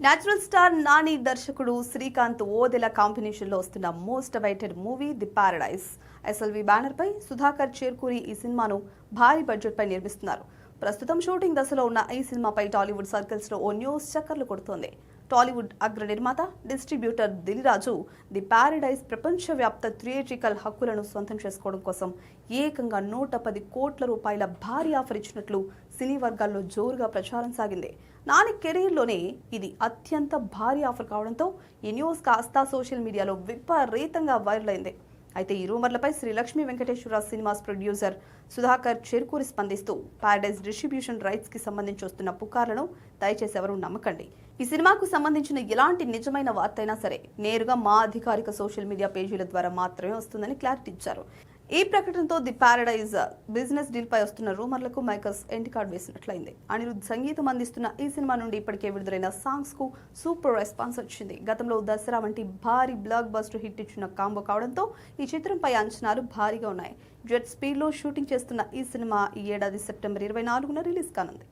Natural star Nani దర్శకుడు Srikanth Odela combination లో వస్తున్న most awaited movie the paradise. SLV banner పై సుధాకర్ చేర్కూరి ఈ సినిమాను భారీ బడ్జెట్ పై నిర్మిస్తున్నారు. ప్రస్తుతం షూటింగ్ దశలో ఉన్న ఈ సినిమాపై టాలీవుడ్ సర్కిల్స్ లో ఓ న్యూస్ చక్కర్లు కొడుతోంది. టాలీవుడ్ అగ్ర నిర్మాత, distributor Dil Raju the paradise ప్రపంచవ్యాప్త థియేట్రికల్ హక్కులను సొంతం చేసుకోవడం కోసం ఏకంగా 110 కోట్ల రూపాయల భారీ ఆఫర్ ఇచ్చినట్లు సినీ వర్గాల్లో జోరుగా ప్రచారం సాగింది. నాని కెరీర్లోనే ఇది అత్యంత భారీ ఆఫర్ కావడంతో ఈ న్యూస్ కాస్త సోషల్ మీడియాలో విపరీతంగా వైరల్ అయింది. అయితే ఈ రూమర్లపై శ్రీ లక్ష్మీ వెంకటేశ్వర సినిమాస్ ప్రొడ్యూసర్ సుధాకర్ చేర్కూరి స్పందిస్తూ పారడైజ్ డిస్ట్రిబ్యూషన్ రైట్స్ కి సంబంధించి వస్తున్న పుకార్లను దయచేసి ఎవరూ నమ్మకండి. ఈ సినిమాకు సంబంధించిన ఎలాంటి నిజమైన వార్త అయినా సరే నేరుగా మా అధికారిక సోషల్ మీడియా పేజీల ద్వారా మాత్రమే వస్తుందని క్లారిటీ ఇచ్చారు. ఈ ప్రకటనతో ది పారడైజ్ బిజినెస్ డీల్ పై వస్తున్న రూమర్లకు మేకర్స్ ఎండ్ కార్డ్ వేసినట్లయింది. అనిరుద్ధ్ సంగీతం అందిస్తున్న ఈ సినిమా నుండి ఇప్పటికే విడుదలైన సాంగ్స్ కు సూపర్ రెస్పాన్స్ వచ్చింది. గతంలో దసరా వంటి భారీ బ్లాక్ బస్టర్ హిట్ ఇచ్చిన కాంబో కావడంతో ఈ చిత్రంపై అంచనాలు భారీగా ఉన్నాయి. జెట్ స్పీడ్ లో షూటింగ్ చేస్తున్న ఈ సినిమా ఈ ఏడాది సెప్టెంబర్ 24న రిలీజ్ కానుంది.